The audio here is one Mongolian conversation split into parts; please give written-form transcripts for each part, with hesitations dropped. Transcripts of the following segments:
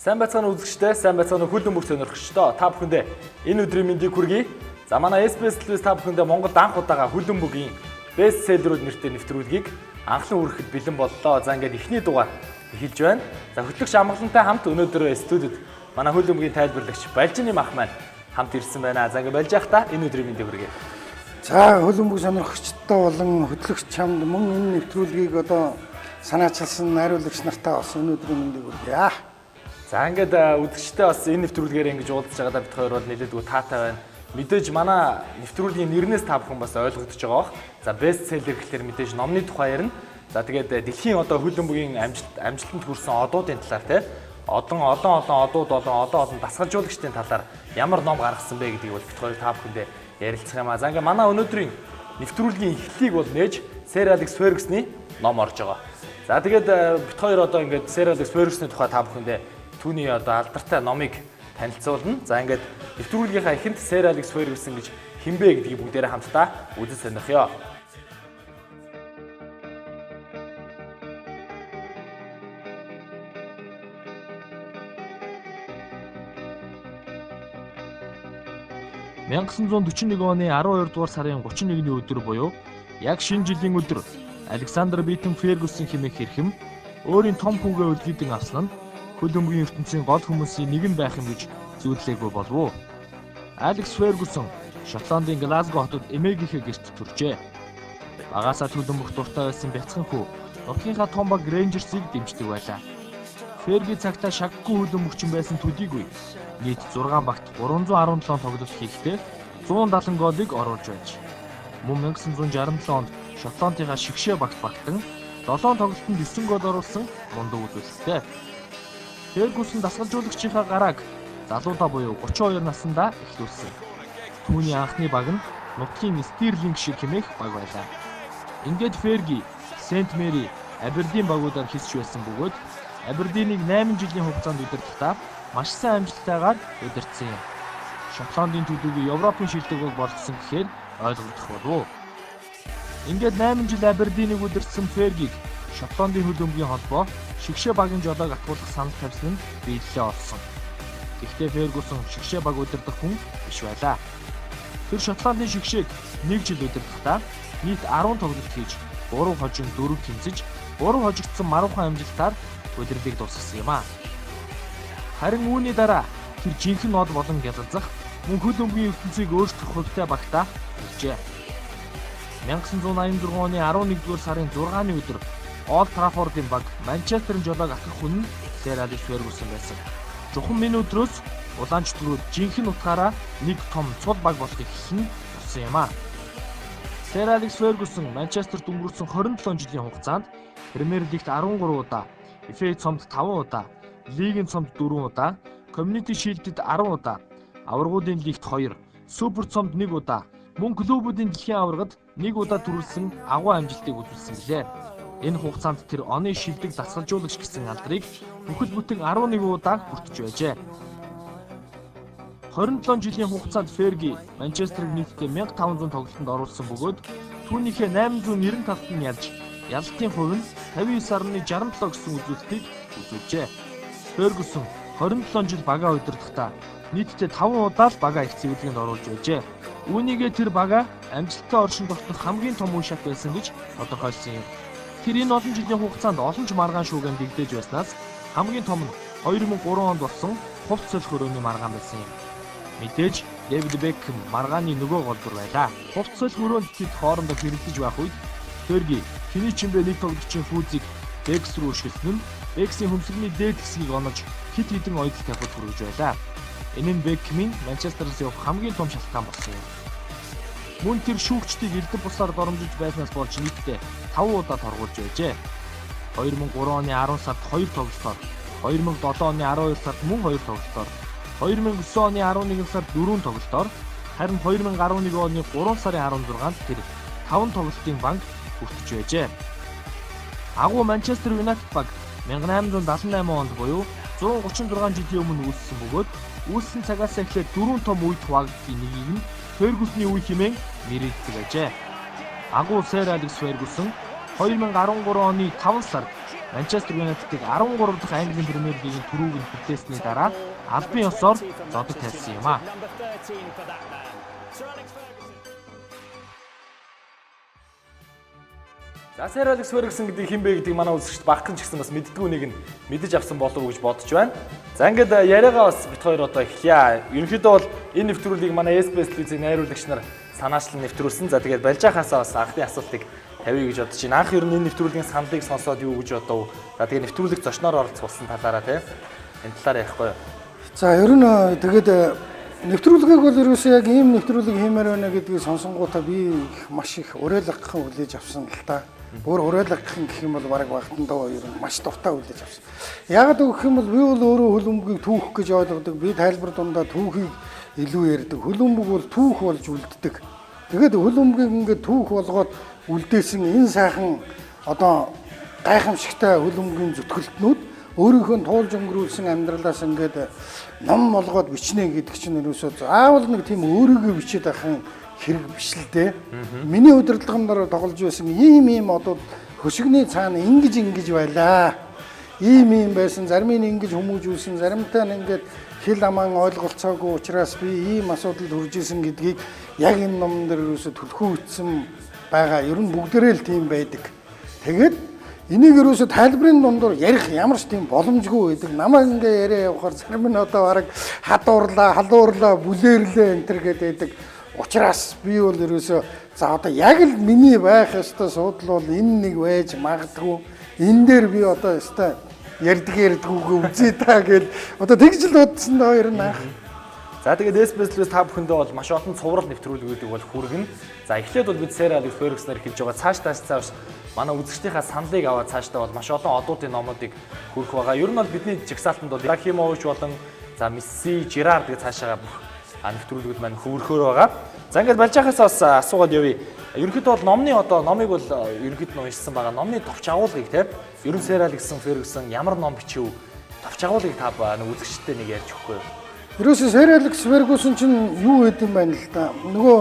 Сайн байцгаана үзэгчдээ, сайн байцгаана хүлэн бүх сонирхогчдоо. Та бүхэндээ энэ өдрийн мэндийг хүргэе. За манай SBS телевиз та бүхэндээ Монголд анх удаага хүлэн бүгийн бестселлерүүд нэртэй нэвтрүүлгийг анхлан хүрэхэд бэлэн боллоо. За ингээд эхний дугаар эхэлж байна. За хөтлөгч амгалантай хамт өнөөдөр студид манай хүлэн бүгийн тайлбарлагч Балжины мах маань хамт ирсэн байна. За ингээд болж байхдаа энэ өдрийн мэндийг хүргэе. За хүлэн бүг сонирхогчдоо болон хөтлөгч чамд мөн энэ нэвтрүүлгийг одоо санаачилсан найруулагч нартаа бас өнөөдрийн мэндийг хүргэе. За ингээд үзэгчтэй бас энэ нэвтрүүлгээр ингэж уулзж байгаадаа бид хоёр бол нэлээдгүй таатай байна. Мэдээж манай нэвтрүүлгийн нэрнээс та бүхэн бас ойлгогдож байгаа бох. За бестселлер гэхэлэр мэдээж номны тухай ярина. За тэгээд дэлхийн одоо хүлэн бүгийн амжилтанд хүрсэн одуудын талаар те олон одууд дасгалжуулагчдын талаар ямар ном гаргасан бэ гэдгийг бол бид хоёр та бүхэндээ ярилцах юм аа. За ингээд манай өнөөдрийн нэвтрүүлгийн эхлэлийг бол нээж Sir Alex Ferguson-ы ном орж байгаа. За тэгээд бид хоёр одоо ингээд Sir Alex Ferguson-ы тухай та бүхэндээ түүний одоо алдартай номыг танилцуулна. За ингээд нэвтрүүлгийнхаа эхэнд Sir Alex Ferguson гэж хинбэ гэдгийг бүгдээрээ хамтдаа үзэж сонирхъё. (1941 оны 12 дугаар сарын 31-ний өдөр буюу яг шинэ жилийн өдөр Александр Битэн Фергюсон хэмээх хэрхэм өөрийн том хүүгээ үлгийдэн авсан нь хүлэн бүгийн ертөнцийн гол хүмүүсийн нэг нь байх юм гэж зүйлээгүй болов уу? Алекс Фергюсон Шотландын Глазго хотод эмээгийнхээ гэрт төржээ. Багаасаа хүлэн бүх дуртай байсан бяцхан хүү нутгийнхаа том баг Рейнжерсийг дэмждэг байлаа. Ферги цагтаа шаггүй хүлэн бүгчин байсан төдийгүй нийт 6 багт 317 тоглолт хийхдээ 170 голыг оруулж байж. Мөн 1967 онд Шотландынхаа шигшээ багт багтан 7 тоглолтод 9 гол оруулсан мундаг үзүүлэлттэй. Фергюсон дасгалжуулагчийнхаа гарааг залуудаа буюу 32 наснда эхлүүлсэн. Түүний анхны баг нь нутгийн Стирлинг шиг хэмээх баг байлаа. Ингээд Ферги, Сент Мэри, Абердин багуудаар хийсч байсан бөгөөд Абердинийг 8 жилийн хугацаанд удирдахдаа маш сайн амжилттайгаар удирдсан юм. Шотландын төдийгүй Европын шилдэг баг болцсон гэхээр ойлгогдох болов. Ингээд 8 жил Абердинийг удирдсан Фергиг Шотландын хүлэн бүгийн холбоо шигшээ багийн жолоог атгуулах санал тавьсан нь биелэлээ олсон. Гэхдээ Фергюсон шигшээ баг удирдах хүн биш байлаа. Тэр Шотландын шигшээг 1 жил удирдахдаа нийт 10 тоглолт хийж 3 хожим 4 тэмцэж 3 хожигдсон маруухан амжилтаар удирдыг дуусгасан юм а. Харин үүний дараа тэр жинхэнэ од болон гялалзах мөн хүлэн бүгийн ертөнцийг өөрчлөх хувьтай багтаа иржээ. 1986 оны 11-р сарын 6-ны өдөр Олд Траффордын баг Манчестерын жолоог атгах хүн нь Sir Alex Ferguson байсан. Чухам минутрөөс улаанчдгүүд жинхэнэ утгаараа нэг том цул баг болохыг хэн болсон юм а. Sir Alex Ferguson Манчестерт өнгөрсөн 27 жилийн хугацаанд Премьер Лигт 13 удаа, FA цомд 5 удаа, Лигийн цомд 4 удаа, Community Shield-д 10 удаа, аваргуудын лигт 2, Супер цомд 1 удаа, мөн клубүүдийн дэлхийн аваргад 1 удаа төрүүлсэн агуу амжилтыг үзүүлсэн билээ. Энэ хугацаанд тэр оны шилдэг дасгалжуулагч гэсэн алдрыг бүхэл бүтэн 11 удаа хүртэж байжээ. 27 жилийн хугацаанд Ферги Манчестерыг нийтдээ 1500 тоглолтод оруулсан бөгөөд түүнийхээ 895-т нь ялж ялалтын хувь нь 59.67 гэсэн үзүүлэлтийг үзүүлжээ. Фергюсон 27 жил багаа удирдахдаа нийтдээ 5 удаа л багаа их цэвэрлэгэнд оруулж байжээ. Үүнийгээ тэр багаа амжилттай оршин тогтнох хамгийн том үе шат байсан гэж тодорхойлсон юм. Тэр энэ олон жилийн хугацаанд олон ч маргаан шүүгэн дэгдэж байснаас хамгийн том нь 2003 онд болсон хувц солих өрөөний маргаан байсан юм. Мэдээж Дэвид Бекхэм маргааны нөгөө голдор байлаа. Хувц солих өрөөнд тэд хоорондоо хэрэлдэж байх үед Ферги хиний ч юм бэ нэг тоглогчийн фүүзийг Бекс рүү шилхэн нь Бексийн хөмсгөний дээд хэсгийг онож хит хитэн ойдол тавьж хүргэж байлаа. Энэ нь Бекхэмийн Манчестерээс явах хамгийн том шалтгаан болсон юм. Мөн тэр шүүгчдийг элдв бусаар доромжилж байснаас болж нийтдээ 5 удаа торгуулж байжээ. 2003 оны 10 сард 2 тоглолтоор, 2007 оны 12 сард мөн 2 тоглолтоор, 2009 оны 11 сард 4 тоглолтоор, харин 2011 оны 3 сарын 16-нд тэр 5 тоглолтын банк хүртэж байжээ. Агуу Манчестер Юнайтед баг 1878 онд буюу 136 жилийн өмнө үүссэн бөгөөд үүссэн цагаас эхлээд 4 том үед хуваагдсан нэгийг нь Фергюсны үе хэмээн нэрийддэг ажээ. Агуу Sir Alex Ferguson 2013 оны 5 сард Манчестер Юнайтедыг 13 дахь Английн Премьер Лигийн түрүүг нь хүртээсний дараа албан ёсоор зодог тайлсан юм а. За Сэр Алекс Фергюсон гэдэг хин бэ гэдгийг манай үзэгчд багхан ч гэсэн бас мэддэггүй нэг нь мэдэж авсан болов уу гэж бодож байна. За ингээд яриагаа бас бит хоёр одоо эхлэе. Ерөнхийдөө бол энэ нэвтрүүлгийг манай SBS телевизийн найруулагч нар санаачлан нэвтрүүлсэн. За тэгээд Балжахаасаа бас анхны асуултыг тавья гэж бодож байна. Анх ер нь энэ нэвтрүүлгийн саналыг сонсоод юу гэж бодов? За тэгээд нэвтрүүлэг зочноор оролцох болсон талаараа тийм энэ талаар ярихгүй юу? За ер нь тэгээд нэвтрүүлгийг бол ерөөсөө яг ийм нэвтрүүлэг хиймээр байна гэдгийг сонсонгуудаа би маш их уриалгахын хүлээж авсан л та. Бүр уриалгахын гэх юм бол бараг багтандаа ер нь маш дуртай хүлээж авсан. Яагаад гэх юм бол би бол өөрөө хөлбөмбөгийг түүх гэж ойлгодог. Би тайлбар дундаа түүхийг илүү ярьдаг. Хөлбөмбөг бол түүх болж үлддэг. Тэгээд хөлбөмбөгийг ингээд түүх болгоод үлдээсэн энэ сайхан одоо гайхамшигтай хөлбөмбөгийн зүтгэлтнүүд өөрийнхөө туулж өнгөрүүлсэн амьдралаас ингээд ном болгоод бичнэ гэдэг чинь ерөөсөө заавал нэг тийм өөрийгөө бичээд ахын хэрэг биш л дээ. Миний удирдлагын тоглож байсан ийм одоо хөшигний цаана ингэж байлаа. Ийм байсан, зарим нь ингэж хүмүүжүүлсэн, заримтай нь ингээд хэл аман ойлголцоогүй учраас би ийм асуудалд хүрж исэн гэдгийг яг энэ номон дээр ерөөсө төлхөө ütсэн байгаа. Ер нь бүгдээрээ л тийм байдаг. Тэгээд энийг ерөөсө тайлбарын дундуур ярих ямар ч тийм боломжгүй байдаг. Намайг ингээ яриа явахаар зарим нь одоо бараг хадуурлаа, халуурлаа, бүлээрлээ энэ төр гэдэг. Учираас би бол ерөөсө за одоо яг л миний байх ёстой суудлал бол энэ нэг байж магадгүй. Энэ дээр би одоо ёстой ярьдгүйгээ үзье та гэж одоо тэгж л бодсон доо ер нь анх. За тэгээд SBS-лээс та бүхэндээ бол маш олон цуврал нэвтрүүлгүүдийг бол хүргэнэ. За эхлээд бол бид Сэр Алекс Фергюсоноор хэлж байгаа цааш манай үзэгчдийнхаа саналыг аваад цаашдаа бол маш олон одуудын номуудыг хүргэх байгаа. Ер нь бол бидний жигсаалтанд бол Рахимович болон за Месси, Жирард гэж цаашаа нэвтрүүлгүүд маань хөвөрхөөр байгаа. За ингээд Балжахаас бас асуугаад явъя. Ерөнхийдөө бол номыг бол ерөнхийд нь уншсан байгаа. Номны товч агуулгыг тийм ер нь Сэр Алекс Фергюсон ямар ном бичив? Товч агуулгыг та нэг үзэгчтэй нэг ярьж өгөхгүй юу? Ерөөсөө Сэр Алекс Фергюсон чинь юу гэдэг юм байна л да. Нөгөө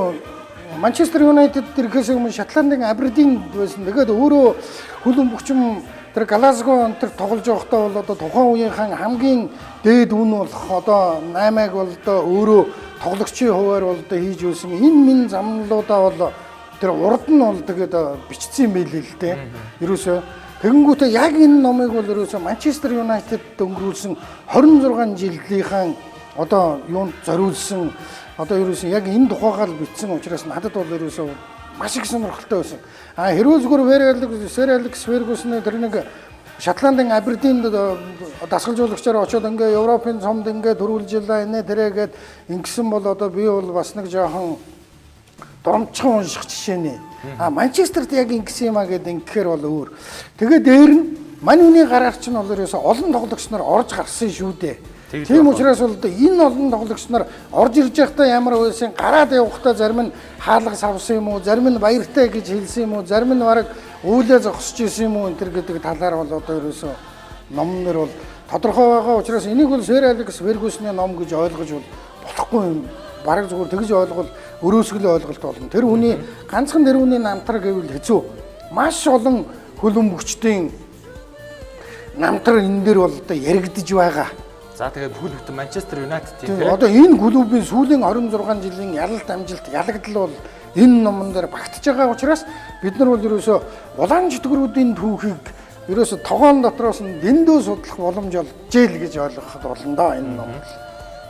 Манчестер Юнайтед дээрээс өмнө Шотландын Абердин байсан. Тэгээд өөрөө хөлбөмбөгчм тэр Глазго өнтер тоглож байхдаа бол одоо тухайн үеийнхэн хамгийн дээд үн болох одоо 8-аг бол одоо өөрөө тоглогчийн хуваар бол одоо хийж байсан. Энэ замналуудаа бол тэр урд нь бол тэгээд бичсэн юм байл л дээ. Ерөөсөө тэгэнгүүтээ яг энэ номыг бол ерөөсөө Манчестер Юнайтед өнгөрүүлсэн 26 жилийнхаа одоо юунд зориулсан одоо ерөөсөө яг энэ тухайгаар л бичсэн учраас надад бол ерөөсөө маш их сонирхолтой байсан. Хэрвээ зүгээр Сэр Алекс Фергюсон тэр нэг Шотландын Абердинд дасгалжуулагчаар очиод ингээ Европын цомд ингээ төрүүлжлээ инээ тэрэгээд ингэсэн бол одоо би бол бас нэг жоохон дурамчхан унших жишээний. Манчестерт яг ингэсэн юм а гэдэг ингэхээр бол өөр. Тэгээд дээр нь мань хүний гараар чинь бол ерөөсөө олон тоглогч нар орж гарсан шүү дээ. Тийм учраас бол энэ олон тоглогч нар орж ирж байхдаа ямар байсан гараад явахдаа зарим нь хаалга савсан юм уу, зарим нь баяртай гэж хэлсэн юм уу, зарим нь бараг үүлээ зогсож исэн юм уу энэ төр гэдэг талаар бол одоо ерөөсөө номнэр бол тодорхой байгаа учраас энийг бол Сэр Алекс Фергюсны ном гэж ойлгож болохгүй юм. Бараг зүгээр тэгж ойлгол өрөөсгөл ойлголт болно. Тэр хүний ганцхан тэр хүний намтар гэвэл хэцүү. Маш олон хөлбөмбөгчдийн намтар энэ дээр бол одоо яригдж байгаа. За тэгээд бүхэл бүтэн Манчестер Юнайтед тийм одоо энэ клубын сүүлийн 26 жилийн ялалт амжилт ялагдал бол энэ номон дээр багтж байгаа учраас бид нар бол ерөөсөө улаан чөтгөрүүдийн түүхийг ерөөсөө тогоон дотроос нь дэндүү судлах боломж олжээ л гэж ойлгоход болно доо энэ ном.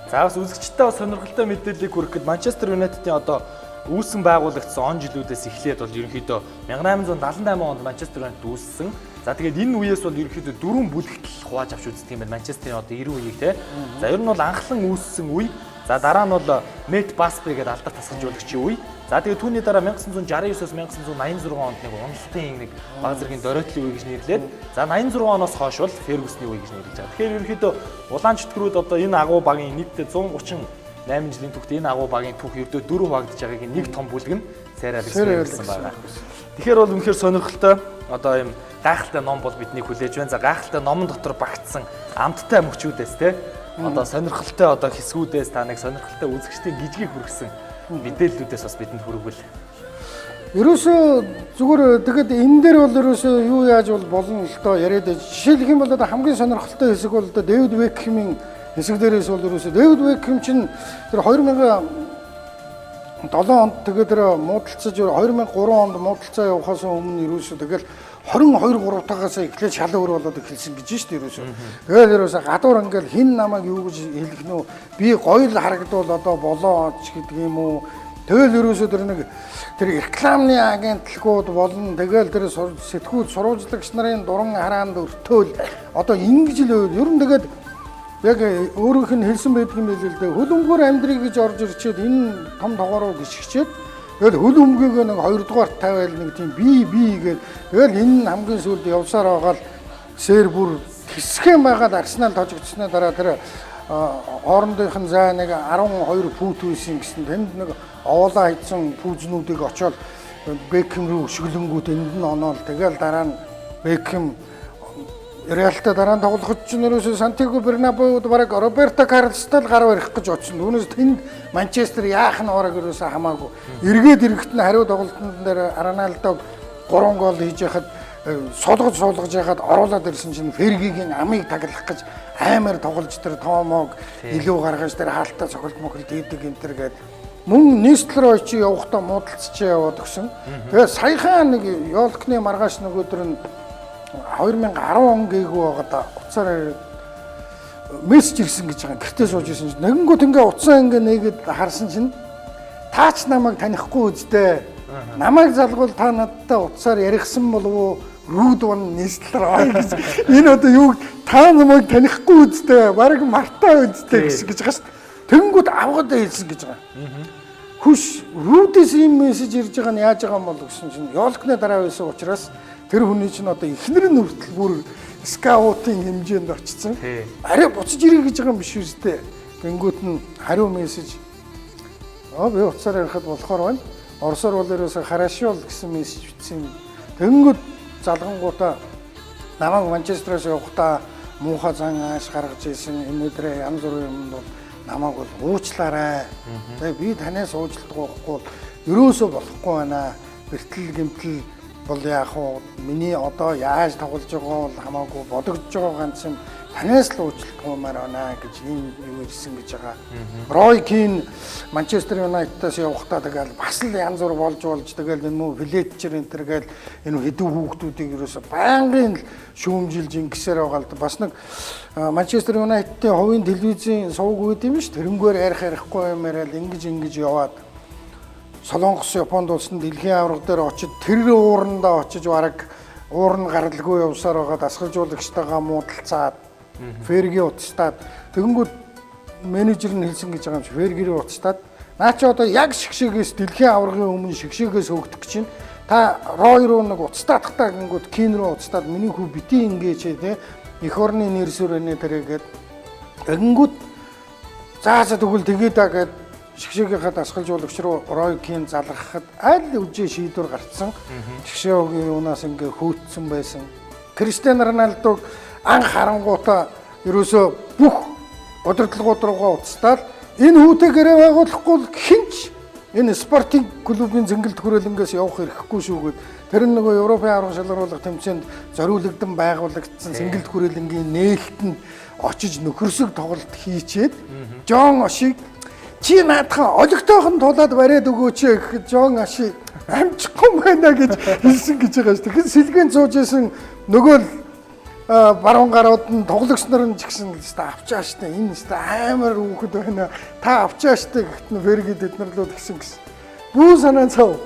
За бас үзэгчтэй бас сонирхолтой мэдээллийг хүргэхэд Манчестер Юнайтедийн одоо үүсгэн байгуулагдсан он жилүүдээс эхлээд бол ерөнхийдөө 1878 онд Манчестер Юнайтед үүссэн. За тэгээд энэ үеэс бол ерөнхийдөө дөрвөн бүлэгтэл хувааж авч үздэг юм байна. Манчестерийн одоо 90 үеийг те. За ер нь бол анхлан үүссэн үе. За дараа нь бол Мэт Басбе гэдэг алдар тасгалжуулагчийн үе. За тэгээд түүний дараа 1969-с 1986 онд нэг уналтын нэг баг зэргийн дөрөөтлийн үе гэж нэрлээд за 86 оноос хойш бол Фергюсны үе гэж нэрлэж байгаа. Тэгэхээр ерөнхийдөө улаан чөтгөрүүд одоо энэ агуу багийн нийтдээ 138 жилийн түүхт энэ агуу багийн түүх ердөө дөрөв багтж байгааг нэг том бүлэг нь Сэр Алекс Фергюсон байгаа. Тэгэхээр бол үнэхээр сонирхолтой одоо юм гайхалтай ном бол биднийг хүлээж байна. За гайхалтай номон дотор багтсан амттай мөчүүдээс те одоо сонирхолтой одоо хэсгүүдээс та нэг сонирхолтой үзэгчдийн гижгийг хүргэсэн мэдээллүүдээс бас бидэнд хүргвэл. ерөөсөө зүгээр тэгэд энэ дээр бол ерөөсөө юу яаж болно л доо яриад байж. Жишээлх юм бол одоо хамгийн сонирхолтой хэсэг бол одоо Дэвид Бекхэмийн хэсэг дээрээс бол ерөөсөө Дэвид Бекхэм чинь тэр 2007 онд тэгээд тэр муудалцаж 2003 онд муудалцаа явахаас өмнө ерөөсөө тэгэл 22 3-таагаас эхлээд шал өөр болоод эхэлсэн гэж шүү дээ ерөөсөө. Тэгэл ерөөсөө гадуур ингээл хин намайг юу гэж хэлэх нөө би гоё л харагдвал одоо болоо ч гэдэг юм уу. Тэгэл ерөөсөө тэр рекламны агентлагууд болон тэгэл тэр сэтгүүл сурвалжлагч нарын дуран хараанд өртөөл одоо ингэж л ер нь тэгээд яг өөрийнх нь хэлсэн байдаг юм байл л дээ. Хөлбөмбөр амьдрий гэж орж ирчээд энэ том тоогоороо гიშгчээд тэгэл хөлбөмбөгийг нэг 2 дугаар тавиал нэг тийм би гээд тэгэл энэ хамгийн сүүлд явсаар байгаа л сервер хэсхэн байгаад Арсенал тожигдсны дараа тэр хоорондынх нь заа нэг 12 фут үйсэн гэсэн тэнд нэг овоолаа хийсэн пүүзнүүдийг очоод Бекхэм рүү өшгөлөнгүүд энд нь оноод тэгэл дараа нь Бекхэм Реалтай дараа нь тоглоход ч нэрөөсөө Сантьяго Бернабеуд бараг Роберто Карлостой л гар барих гэж очсон. Түүнээс тэнд Манчестер яах нь орог ерөөсөө хамаагүй. Эргээд ирэхэд нь хариу тоглолтын дээр Роналдог 3 гол хийж яхад суулгаж яхад оруулаад ирсэн чинь Фергигийн амыг таглах гэж аймаар тоглож тэр Томог илүү гаргаж тэр хаалтаа цохилт мохилт хийдэг энэ төр гээд мөн Нестлер очи явахдаа муудалцч яваад өгсөн. Тэгээ саяхан нэг Ёлкны маргааш нөгөө төр нь 2010 он гээгүй байгаад уцаар мессеж ирсэн гэж байгаа. Гэртээ сууж ирсэн чинь нэгэнгүүт ингээ уцаа ингээ нэгэд харсан чинь таач намайг танихгүй үстэй. Намайг залгуул та надтай уцаар ярихсан болов уу? Рүүд вон Нестлер гэж. Энэ одоо юу та намайг танихгүй үстэй. Бараг мартаа үстэй гэж байгаа шүү дээ. Тэнгүүд авгаад хэлсэн гэж байгаа. Хүш рүүдээс ийм мессеж ирж байгаа нь яаж байгаа юм бол гэсэн чинь Ёлкны дараа байсан учраас тэр хүний чинь одоо эхнэр нь хүртэл бүр скаутын хэмжээнд очсон. Арай буцаж ирэх гэж байгаа юм биш үстэй. Тэнгүүт нь хариу мессеж би уцаар ярихад болохоор байна. Оросоор бол ерөөсө харашил гэсэн мессеж бичсэн. Тэнгүүд залгангуудаа намайг Манчестерээс явахдаа муухай зан ааш гаргаж ирсэн энэ өдрөө янз бүрийн юмд бол намайг бол уучлаарай. Тэгээ би танаас уучлалт гоохгүй ерөөсө болохгүй байна. Бэртэл гэмтэл бол яах вэ? Миний одоо яаж тоглож байгаа бол хамаагүй бодогдож байгаа ганц юм танаас л уучлалтгүймээр байна гэж ийм юу ирсэн гэж байгаа. Рой Кин Манчестер Юнайтедаас явахдаа тэгэл бас л янз бүр болж тэгэл энэ мөн Флетчер энэ төргээл энэ хэдэн хүүхдүүдийг ерөөсө байнгын шүүмжилж ингэсээр байгаа л бас нэг Манчестер Юнайтедийн хувийн телевизийн сувг үүд юм ш тэрнгээр ярихгүй юмараа л ингэж яваад Солонгос Японд улсын дэлхийн аварга дээр очиж тэр уурандаа очиж бараг уурн гаралгүй явсаар байгаа дасгалжуулагчтайгаа муудалцаад Ферги утастаад тэгэнгүүт менежер нь хэлсэн гэж байгаа юм чи Фергирээ утастаад наа чи одоо яг шигшээгээс дэлхийн аваргын өмнө шигшээгээс хөөгдөх чинь та Рой руу нэг утастаадахтаа гингүүд Кин руу утастаад миний хүү бити ингээч те эх орны нэр сүрэнэ тэргээд гингүүд зааса тэгвэл тэгээд аа гэд шигшээгийнхаа дасгалжуулагч руу Рой Кин залгахад аль үжээ шийдвэр гарцсан. Шигшээгийн юунаас ингээ хөөцсөн байсан. Криштиано Роналдог анх харангуутаа ерөөсөө бүх удирдлагууд руугаа уцтаад энэ хүүтэй гэрээ байгуулахгүй хинч энэ спортинг клубын зэнгэлт хүрээлэнгээс явах хэрэггүй шүүгээд тэр нөгөө Европын аварга шалгаруулах тэмцээнд зориулагдсан байгуулагдсан зэнгэлт хүрээлэнгийн нээлтэнд очиж нөхөрсөг тоглолт хийчээд Жон Ошиг чи наадхан олигтойхон тулаад бариад өгөөч гэхэд Жон Аши амжихгүй байна гэж хэлсэн гэж байгаа шүү. Тэгэхээр сэлгэн цууж исэн нөгөө баруун гарууд нь тоглогчнор нь ч гэсэн л авчаа штэ энэ штэ амар хүүхэд байна. Та авчаа штэ гэхэд нь Ферги тэднэр лөө тэгсэн гэсэн. Бүү санаа цав.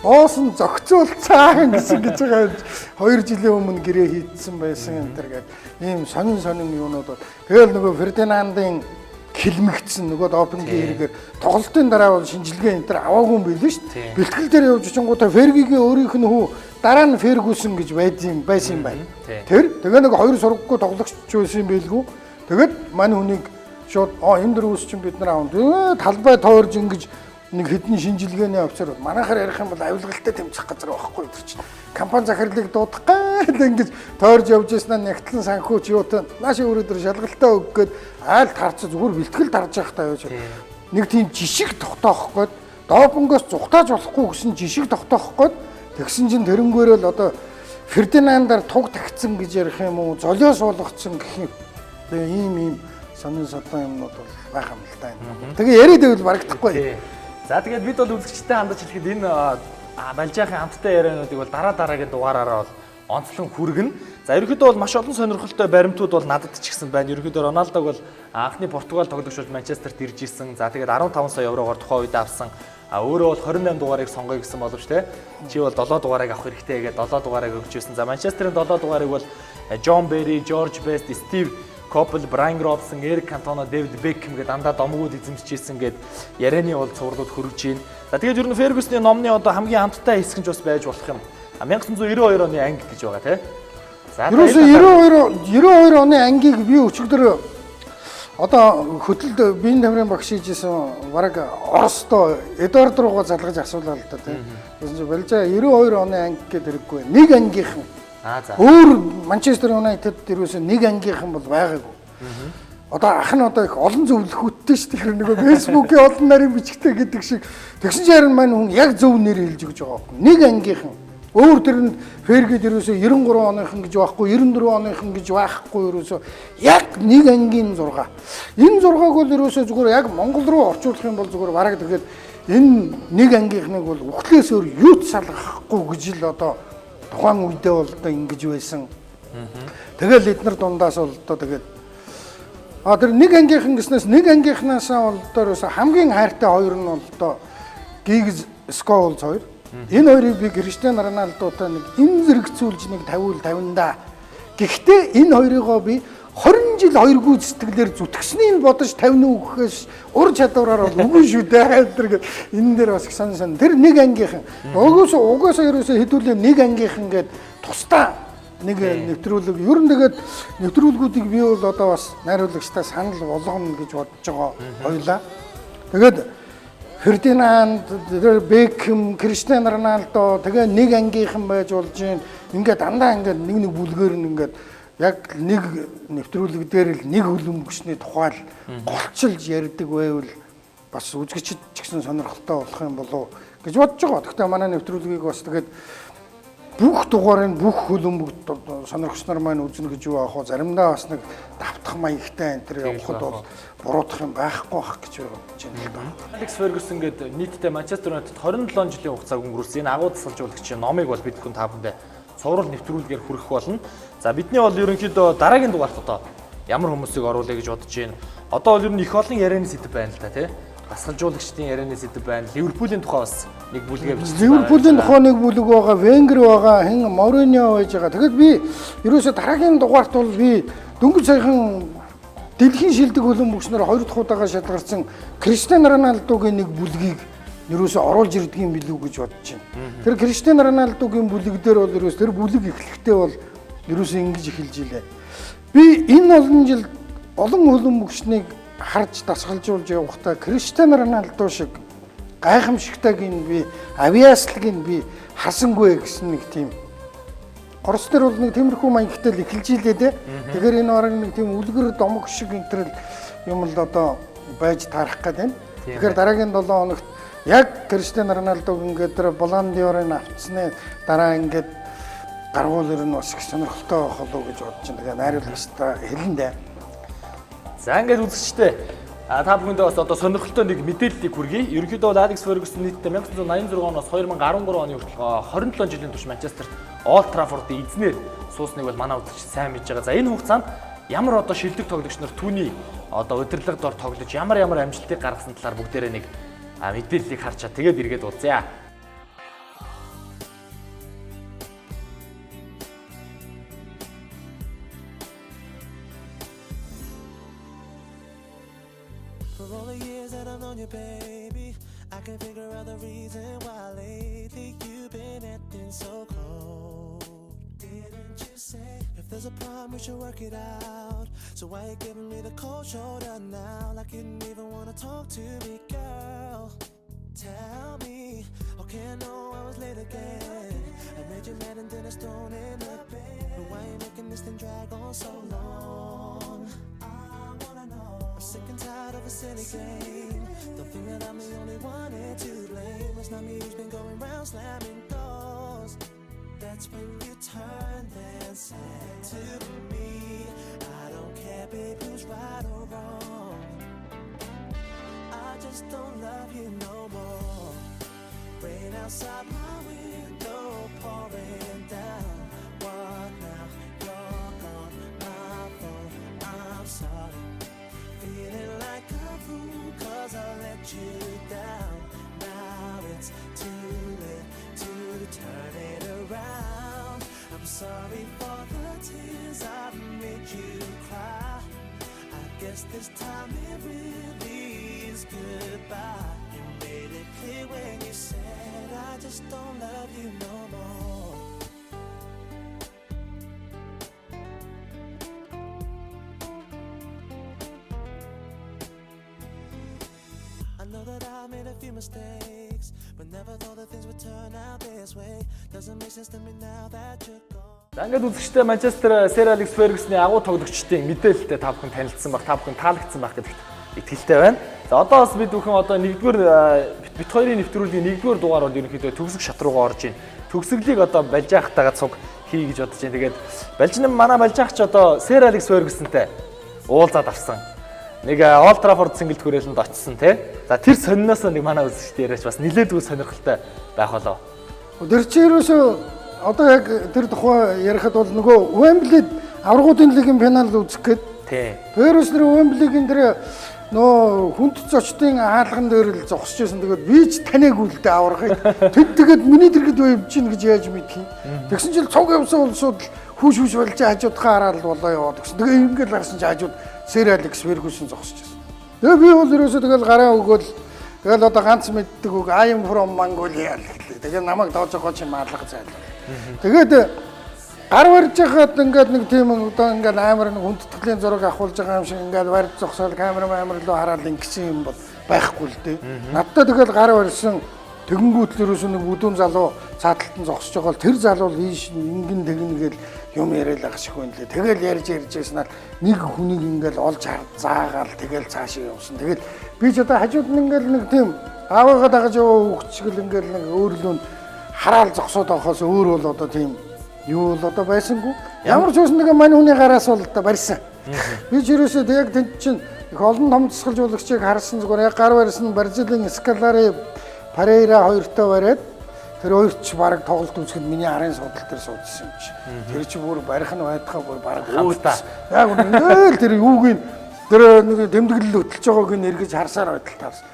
Боос нь зөгцөөлцаа гэсэн гэж байгаа. 2 жилийн өмнө гэрээ хийдсэн байсан энэ төр гээд ийм сонин юунууд. Тэгэл нөгөө Фердинандын хилмигдсэн нөгөө допингийн хэрэгээр тоглолтын дараа бол шинжилгээ энэ төр аваагүй юм билээ шүү дээ. Бэлтгэл дээр явж очингуудаа Фергигийн өөрийнх нь хүү дараа нь Фергюсон гэж байсан юм байна. Тэгээ нэг 2 сургаггүй тоглогч байсан юм билгүй. Тэгээд мань хүнийг шууд энэ дөрвөөс чинь бид нар аав. Талбай тоорж ингэж нэг хэдэн шинжилгээний офицер манайхаар ярих юм бол авилгалтай тэмцэх газар байхгүй тэр чинь. Компани захирлыг дуудах гал ингэж тойрж явж яснаа нягтлан санхүүч юутай нааши өрөөдөр шалгалтаа өг гээд айл тарц зүгээр бэлтгэл тарж явах таа яаж нэг тийм жишг тогтоох гээд допонгоос зүхтааж болохгүй гэсэн жишг тогтоох гээд тэгсэн чинь тэрнгөөрөө л одоо Фердинандаар туг тагцсан гэж ярих юм уу, золиос болгоцсон гэх юм. Тэгээ ийм сонин содон юмнууд бол байх юм л да энэ. Тэгээ яриад байвал барагдахгүй. За тэгээд бид бол үзэгчтэй хандаж хэлэхэд энэ Балжаахийн хамттай яриануудыг бол дараагийн дугаараараа бол онцлон хүргэнэ. За ерөнхийдөө бол маш олон сонирхолтой баримтууд бол надад ч гэсэн байна. Ерөнхийдөө Роналдог бол анхны Португал тоглогч болж Манчестерт ирж исэн. За тэгээд 15 сая еврогоор тухайн үед авсан. Өөрөө бол 28 дугаарыг сонгоё гэсэн боловч те. Чи бол 7 дугаарыг авах хэрэгтэй гэдэг 7 дугаарыг өгч ирсэн. За Манчестерийн 7 дугаарыг бол Джон Бэри, Жорж Бест, Стив Копл, Брайан Робсон, Эрик Кантона, Дэвид Бекхэм гэдэг дандаа домгууд эзэмшижсэн гэд ярианы бол цувралууд хөргөж байна. За тэгээд ер нь Фергюсны номны одоо хамгийн хамттай хэсэг нь бас байж болох юм. 1992 оны анги гэж байгаа тий. За 92 оны ангийг би өчигдөр одоо хөтөлд биеийн тамирын багш хийжсэн бараг Оросдоо Эдуард руугаа залгаж асуулаа л да тий. Тэгсэн чинь Балжаа 92 оны анги гэдэг хэрэггүй. Нэг ангийнхан. За. Өөр Манчестер Юнайтед дээрээс нэг ангийнхан бол байгаагүй. Одоо ах нь одоо их олон зөвлөхөттэй шүү дээ. Нөгөө фэйсбүүкийн олон нарийн бичгтэй гэдэг шиг тэгсэн чинь харин маань хүн яг зөв нэр хэлж өгч байгаа юм. Нэг ангийнхан. Өөр тэр нь Ферги дээрээс 93 оныхан гэж байхгүй, 94 оныхан гэж байхгүй ерөөсөө яг нэг ангийн 6. Энэ 6-г бол ерөөсөө зүгээр яг Монгол руу орчуулах юм бол зүгээр бараг тэгээд энэ нэг ангийнхныг бол үхлээс өөр юу ч салгахгүй гэж л одоо тухайн үедээ бол одоо ингэж байсан. Тэгэл эднэр дундаас бол одоо тэгээд тэр нэг ангийнхан гэснээс нэг ангийнхнаасаа бол одоо хамгийн хайртай хоёр нь бол одоо Гигс Сколз хоёр. Энэ хоёрыг би Криштиану Роналдотой нэг энэ зэрэгцүүлж нэг 50-50 Гэхдээ энэ хоёрыгоо би 20 жил хоёргүй сэтгэлээр зүтгэснийг бодож 50 үхэхээс ур чадвараар бол үгүй шүү дээ. Тэр энэ дээр бас их сонсон. Тэр нэг ангийнхан. Угаасаа ерөөсөө хэдүүлээ нэг ангийнхан гээд тусдаа нэг нэвтрүүлэг. Ер нь тэгээд нэвтрүүлгүүдийг би бол одоо бас найруулагчтай санал болгоно гэж бодож байгаа хоёлаа. Тэгээд Фердинанд, Бекхэм, Криштиану Роналдо тэгээ нэг ангийнхан байж болж юм. Ингээд дандаа ингээд нэг бүлгээр нь ингээд яг нэг нэвтрүүлэг дээр л нэг хөлбөмбөгчний тухай л голчилж ярьдаг байвал бас үзэгчд ч гэсэн сонирхолтой болох юм болов гэж бодож байгаа. Гэхдээ манай нэвтрүүлгийг бас тэгээд бүх дугаарыг бүх хөлбөмбөг сонирхогч нар маань үзнэ гэж юу аах вэ? Заримдаа бас нэг давтах маягтай энэ төр явахад бол буруудах юм байхгүй бах гэж бодож байна. Алекс Фергюсон гэдэг нийтдээ Манчестер Юнайтед 27 жилийн хугацааг өнгөрүүлсэн. Энэ агуу тасалжуулагчийн номыг бол бид хүн та бүхэндээ цовруул нэвтрүүлгээр хүргэх болно. За бидний бол ерөнхийдөө дараагийн дугаарт одоо ямар хүмүүсийг оруулъя гэж бодож байна. Одоо бол ер нь их олон ярианы сэдв байна л та тий. Тасалжуулагчдын ярианы сэдв байна. Ливерпулийн тухай бас нэг бүлгээ бичсэн. Ливерпулийн тухай нэг бүлэг байгаа, Венгер байгаа, хэн Мориньо байж байгаа. Тэгэхээр би ерөөсөө дараагийн дугаарт бол би дөнгөж саяхан дэлхийн шилдэг хөлбөмбөгчнөр 2 дахь удаага шалгарсан Криштиану Роналдогийн нэг бүлгийг ерөөсөө оруулж ирдгийм билүү гэж бодож байна. Тэр Криштиану Роналдогийн бүлэг дээр бол ерөөс тэр бүлэг эхлэхдээ бол ерөөсөө ингэж эхэлж илээ. Би энэ олон жил олон хөлбөмбөгчнийг харж дасгалжуулж явахдаа Криштиану Роналдо шиг гайхамшигтайг нь би авиаслыг нь би хасангүй гэсэн нэг тийм Орос дээр бол нэг тиймэрхүү маягтай л эхэлж илээ дээ. Тэгэхээр энэ орон нэг тийм үлгэр домог шиг энтрэл юм л одоо байж таарах гэдэг юм. Тэгэхээр дараагийн 7 хоногт яг Криштиану Роналдог ингээд тэр Баландиорыг авцсны дараа ингээд гаргуул ирнэ бас их сонирхолтой байх болов гэж бодож байна. Тэгээ найруулагчтай хэлэн дээ. За ингээд үзэгчтэй та бүхэндээ бас одоо сонирхолтой нэг мэдээллийг хүргэе. Ерөнхийдөө Алекс Фергюсон нийтдээ 1986 оноос 2013 оны хүртэл 27 жилийн турш Манчестерт Олд Траффордын эзнээр суусныг бол манай үзэгч сайн мэдж байгаа. За энэ хугацаанд ямар одоо шилдэг тоглогч нар түүний одоо удирдлага дор тоглож ямар амжилтыг гаргасан талаар бүгдээрээ нэг мэдээллийг харчаа тэгээд эргээд уулзъя. For all the years that I've known you, baby, I can't figure out the reason why lately you've been acting so cold. Didn't you say if there's a problem we should work it out? So why you giving me the cold shoulder now? Like you didn't even wanna talk to me, girl. Tell me, okay, I know I was late again. I made you mad and then I stoned in the bed. But why you making this thing drag on so long? I wanna know. I'm sick and tired of a silly game. Don't think that I'm the only one here to blame. It's not me who's been going round slamming doors. That's when you turned and said to me, I don't care, babe, who's right or wrong. I just don't love you no more. Rain outside my window pouring down. What now? You're gone, my fault, I'm sorry. Feeling like a fool 'cause I let you down. Now it's too late to turn it around. I'm sorry for the tears I've made you cry. I guess this time it really is goodbye. You made it clear when you said I just don't love you no more. I know that I made a few mistakes, but never thought that things would turn out this way. Doesn't make sense to me now that you're gone. За ингээд үзэгчтэй Манчестер Сэр Алекс Фергюсны агуу тоглогчдын мэдээлэлтэй та бүхэн танилцсан баг, та бүхэн таалагдсан баг гэдэгт итгэлтэй байна. За одоо бас бид бүхэн одоо нэгдүгээр бит хоёрын нэвтрүүлгийн нэгдүгээр дугаар бол ерөнхийдөө төгсөх шат руугаа орж ийн. Төгсгөлийг одоо балж яахтайгаа цуг хий гэж бодож байна. Тэгээд балжин манай балж яах ч одоо Сэр Алекс Фергюсэнтэй уулзаад авсан. Нэг Олд Траффорд сингэлт хүрээлэнд очсон тий. За тэр сонноос нэг манай үзэгчтэй яриач бас нилээдгүй сонирхолтой байх болов. Тэр чирөөсөө одоо яг тэр тухай ярихад бол нөгөө Уэмблид аврагуудын лигийн финал үзэх гээд тий. Тэрс нэр Уэмблигийн тэр нөө хүнд зочдын хаалган дээр л зогсож байсан. Тэгээд би ч таныг үлдээ аврагыг. Тэд тэгээд миний дэргэд явж чинь гэж яаж мэдхий. Тэгсэн чинь цуг явсан улсууд хүүш болж хажуудхаа хараад болоо яваад гэсэн. Тэгээ ингээд гарсан чинь хажууд Сэр Алекс Фергюсон зогсож байсан. Тэгээ би бол ерөөсөө тэгэл гараа өгөөл тэгэл одоо ганц мэддэг үг I am from Mongolia гэлээ. Тэгээ намайг доож байгаа чи маалга зайлаа. Тэгээд гар барьж байхад ингээд нэг тийм одоо ингээд амар нэг хүндэтгэлийн зураг авахулж байгаа юм шиг ингээд барьж зогсоод камера руу хараад ингэсэн юм бол байхгүй л дээ. Надтай тэгэл гар барьсан тэгэнгүүт л ерөөсөө нэг бүдүүн залуу цааталт нь зогсож байгаа бол тэр залуу ийш ингэн тэгнэгээл юм яриад байгаа шиг байна лээ. Тэгэл ярьж байснаар нэг хүнийг ингээд олж заагаал тэгэл цаашаа явсан. Тэгэл би ч одоо хажууд нь ингээд нэг тийм аавыгаа дагаж яваа хөвчгөл ингээд нэг өөрлөө хараал зогсоод байхаас өөр бол одоо тийм юу л одоо байсангүй. Ямар ч үсэн нэг мань хүний гараас бол одоо барьсан. Би ч ерөөсөө яг тэнд чинь их олон том засгалжуулагчийг харсан зүгээр яг гар барьсан Бразилийн Скалари Парейра хоёртой бариад тэр хоёр ч баг тоглолт үзэхэд миний арын судал дээр суудсан юм чи. Тэр чи бүр барих нь байдхаа бүр баг хамтаа. Яг үнэхээр тэр юуг тэр нэг тэмдэглэл хөтлөж байгааг нь эргэж харсаар байтал таарсан.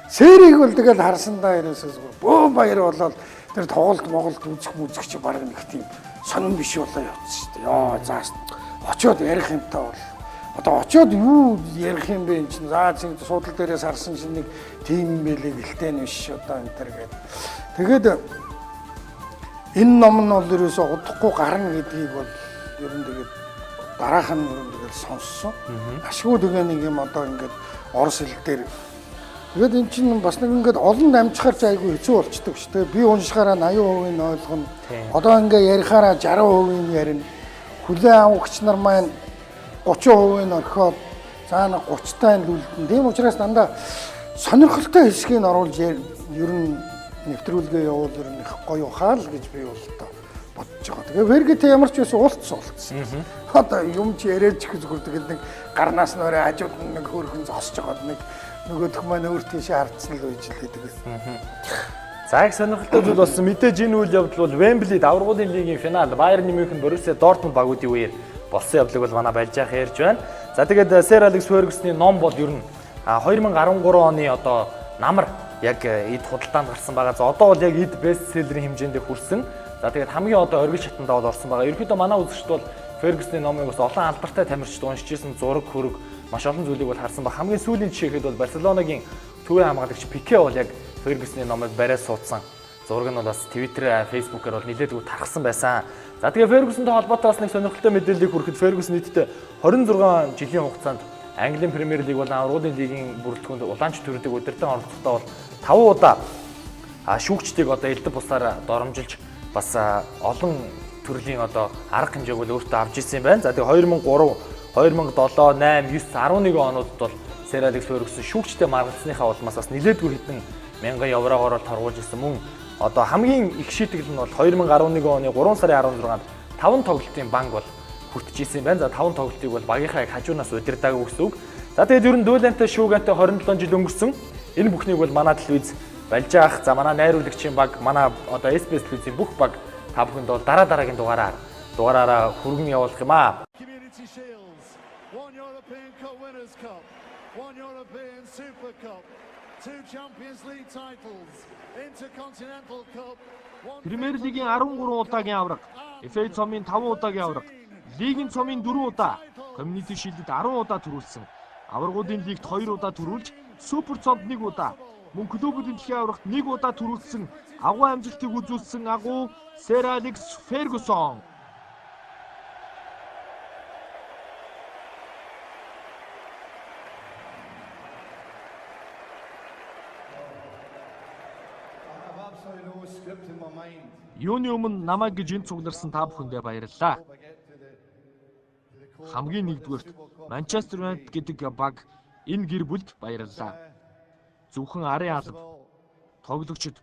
Сэрийг бол тэгэл харсан да ерөөсөө бөө баяр болоод тэр тоглолт моголт үзэх чи баг нэг тийм сонирн биш болоо явцсан шүү дээ. Йоо зааш очиод ярих юмтай бол одоо очиод юу ярих юм бэ энэ чинь заа зин суудал дээрээс харсан чинь нэг тийм байлээ гэлтэй нь биш одоо энэ төр гээд тэгээд энэ ном нь бол ерөөсөө удахгүй гарна гэдгийг бол ер нь тэгээд дараах нь ер нь тэгээд сонссон. Ашгүй тэгээ нэг юм одоо ингээд орос хэл дээр тэгээд эн чинь бас нэг ингээд олон амжихаар ч айгүй хэцүү болчдөг шүү дээ. Би уншихаараа 80% нь ойлгоно. Одоо ингээд ярихаараа 60% нь ярина. Хүлээн авахч нар маань 30% нь орхиод цаана 30-тай нь үлдэн. Тийм учраас дандаа сонирхолтой хэсгийг нь оруулж ер нь нэвтрүүлгээ явуул ер нь их гоё хаал гэж би бол одоо бодож байгаа. Тэгээ Фергютэй ямар ч байсан уулцсан. Одоо юм чи яриач их зүгээр тэгээд нэг гарнаас нь орой хажууд нэг хөөрхөн зогсож байгаа нэг нөгөөх маань өөр тийшээ хардсан л үеж л гэдэг. За их сонирхолтой зүйл болсон. Мэдээж энэ үйл явдал бол Вемблид аврагуудын лигийн финал Байерн Мюнхен Боруссия Дортмунд багуудын үеэр болсон явдлыг бол манай Балжаах ярьж байна. За тэгээд Сэр Алекс Фергюсны ном бол ер нь 2013 оны одоо намар яг эд худалдаанд гарсан байгаа. За одоо бол яг эд бестселлерийн хэмжээнд хүрсэн. За тэгээд хамгийн одоо оргил шатандаа бол орсон байгаа. Ерөнхийдөө манай үзэгчд бол Фергюсны номыг бас олон алдартай тамирчид уншиж ирсэн зураг хөрөг маш олон зүйлийг бол харсан ба хамгийн сүүлийн жишээ хэд бол Барселонагийн төвийн хамгаалагч Пике бол яг Фергюсны номыг бариад суудсан. Зураг нь бол бас Twitter, Facebook-аар бол нэлээдгүй тархсан байсан. За тэгээ Фергюсонтой холбоотой бас нэг сонирхолтой мэдээллийг хүрэхэд Фергюс нийтдээ 26 жилийн хугацаанд Английн Премьер Лиг болон аврагуудын лигийн бүрэлдэхүүнд улаанч төрөлийг удирдан оролцохдоо бол 5 удаа шүүгчдийг одоо элдв бусаар доромжилж бас олон төрлийн одоо арга хэмжээг бол өөртөө авч ирсэн юм байна. За тэгээ 2003, 2007, 8, 9, 11 онуудад бол Sir Alex Ferguson шүүгчтэй маргалцсныхаа улмаас бас нэлээдгүй хэдэн мянган еврогоор торгуулж ирсэн мөн одоо хамгийн их шийтгэл нь бол 2011 оны 3 сарын 16-нд 5 тоглолтын банк бол хүртэж ирсэн байна. За 5 тоглолтыг бол багийнхаа хажуунаас удирдаагүй гэсэн үг. За тэгээд ер нь Дүүлэнтэй шүүгэнтэй 27 жил өнгөрсөн. Энэ бүхнийг бол манай телевиз Балж ах, за манай найруулагчийн баг, манай одоо SBS телевизийн бүх баг та бүхэнд бол дараагийн дугаараараа хүргэн явуулах юм аа. Community Shields, one European Cup Winners' Cup, one European Super Cup, 2 Champions League titles, Intercontinental Cup, Премьер лигийн 13 удаагийн авраг, FA цомын 5 удаагийн авраг, лигийн цомын 4 удаа, Community Shield-д 10 удаа төрүүлсэн. Аврагуудын лигт 2 удаа төрүүлж, Супер цомд 1 удаа, мөн клубүүдийн дэлхийн аврагт 1 удаа төрүүлсэн агуу амжилтыг үзүүлсэн агуу Sir Alex Ferguson. Юуны өмнө намайг гэж энэ цугларсан та бүхэндээ баярлалаа. Хамгийн нэгдүгээрт Манчестер Юнайтед гэдэг баг энэ гэр бүлд баярлалаа. Зөвхөн арын алба, тоглогчид,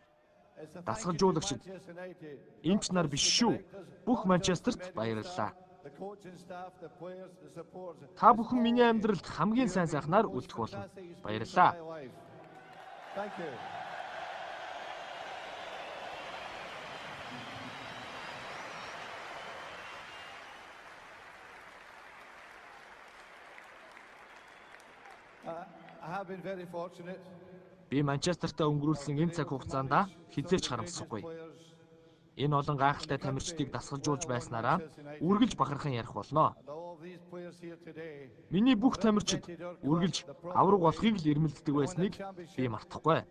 дасгалжуулагчид, эмч нар биш шүү. Бүх Манчестерт баярлалаа. Та бүхэн миний амьдралд хамгийн сайн сайхнаар үлдэх болно. Баярлалаа. Би Манчестертэй өнгөрүүлсэн энэ цаг хугацаанд хизээч харамсахгүй. Энэ олон гайхалтай тамирчдыг дасгалжуулж байснараа үргэлж бахархан ярих болно. Миний бүх тамирчид үргэлж авраг болохыг л эрмэлздэг байсныг би мартахгүй.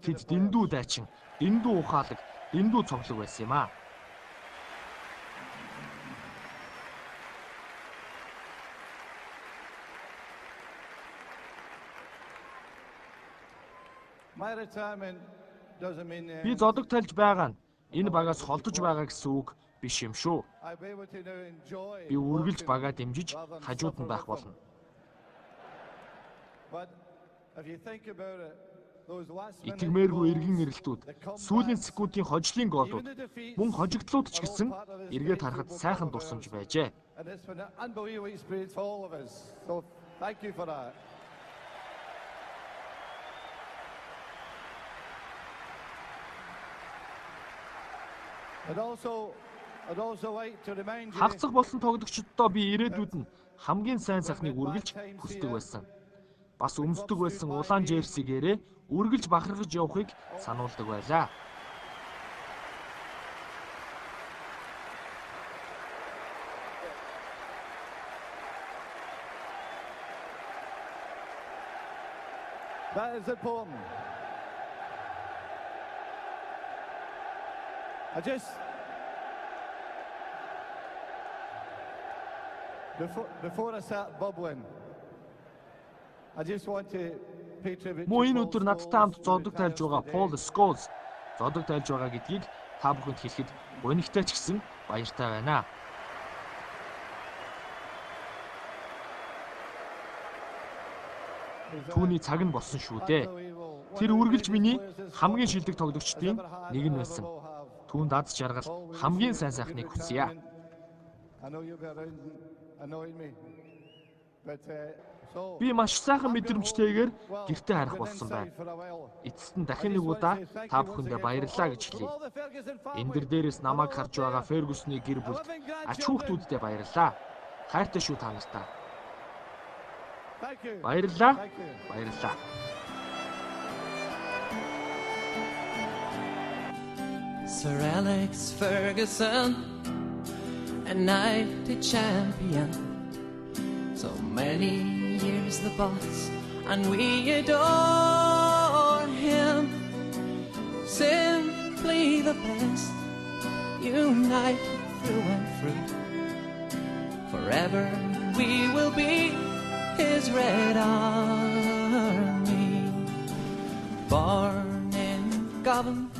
Тэд дэндүү дайчин, дэндүү ухаалаг, дэндүү цоглог байсан юм аа. Би зодог тайлж байгаа нь энэ багаас холдож байгаа гэсэн үг биш юм шүү. Би үргэлж багаа дэмжиж хажууд нь байх болно. Итгэмээргүй эргэн ирэлтүүд, сүүлийн секундын хожлын гоолууд, мөн хожигдлууд ч гэсэн эргээд харахад сайхан дурсамж байжээ. Хагацах болсон тоглогчдоо би ирээдүйд нь хамгийн сайн сайхныг үргэлж хүсдэг байсан. Бас өмсдөг байсан улаан жерсигээрээ үргэлж бахархаж явахыг сануулдаг байлаа. That is important. Before I start bubbling, I just want to pay tribute. Мөн энэ өдөр надтай хамт зодог тайлж байгаа Paul Scholes зодог тайлж байгаа гэдгийг та бүхэнд хэлэхэд өнөгтэй ч гэсэн баяртай байна. Түүний цаг нь болсон шүү дээ. Тэр үргэлж миний хамгийн шилдэг тоглогчдын нэг нь байсан. Түүнд аз жаргал хамгийн сайн сайхныг хүсье. Би маш сайхан мэдрэмжтэйгээр гэртээ харах болсон байна. Эцэст нь дахин нэг удаа та бүхэндээ баярлалаа гэж хэлье. Эндэр дээрээс намайг харж байгаа Ferguson-ы гэр бүлд ач хүүхдүүддээ баярлалаа. Хайртай шүү та нартай. Баярлалаа. Баярлалаа. Sir Alex Ferguson, a knighted champion, so many years the boss, and we adore him. Simply the best, united through and through. Forever we will be his Red Army. Born in Govan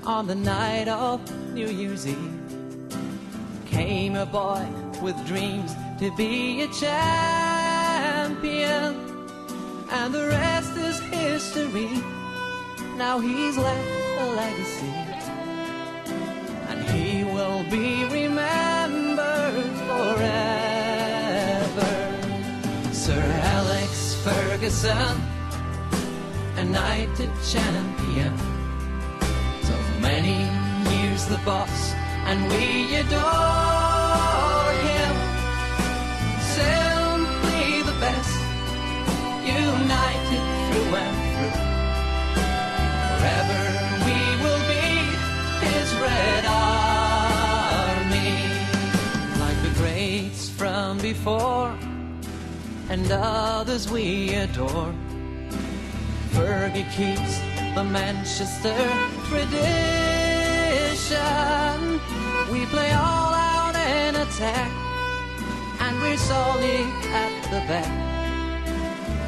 on the night of New Year's Eve, came a boy with dreams to be a champion. and the rest is history. Now he's left a legacy, and he will be remembered forever. Sir Alex Ferguson, a knighted champion, so many years the boss, and we adore him. Simply the best, united through and through. Forever we will be his Red Army, like the greats from before and others we adore. Fergie keeps the Manchester tradition. We play all out in attack, and we're solid at the back,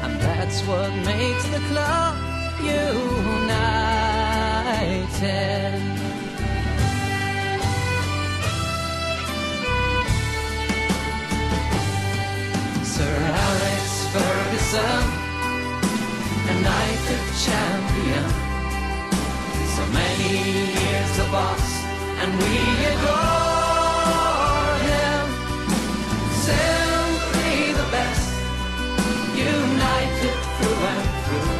and that's what makes the club united. Sir Alex Ferguson, a knighted champion, so many years the boss, and we adore him. Simply the best, united through and through.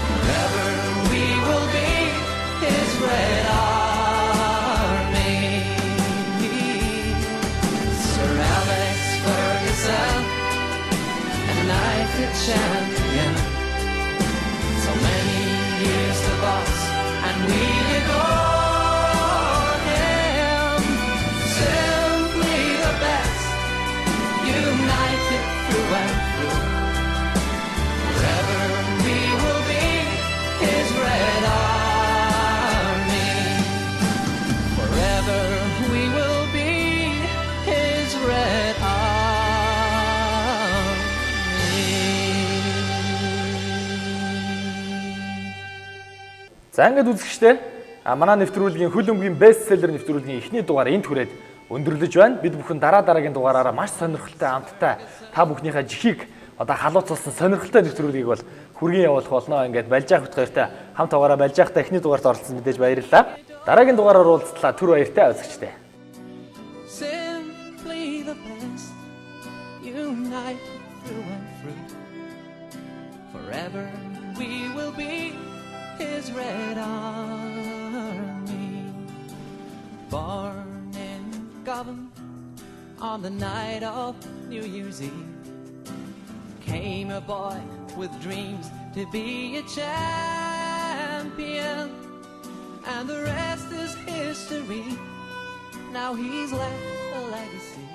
Forever we will be his Red Army. Sir Alex Ferguson, a knighted champion, so many years the boss, and we adore him. Simply the best, united through and through. Forever we will be his Red Army. Forever we will be his Red Army. За ингээд үзэгчтэй манай нэвтрүүлгийн хөл өмгийн бестселлер нэвтрүүлгийн эхний дугаар энд хүрээд өндөрлөж байна. Бид бүхэн дараагийн дугаараараа маш сонирхолтой амттай та бүхнийхээ жихийг одоо халууцуулсан сонирхолтой нэвтрүүлгийг бол хүргэн явуулах болно. Ингээд Балжаах хөтгөртэй хамт байгаараа Балжаахтай эхний дугаарт оролцсон мэдээж баярлалаа. Дараагийн дугаараар уулзлаа. Түр баяртай үзэгчтэй. Simply the best, united through and through. Forever we will be his Red Army. Born in Govan on the night of New Year's Eve, came a boy with dreams to be a champion, and the rest is history. Now he's left a legacy.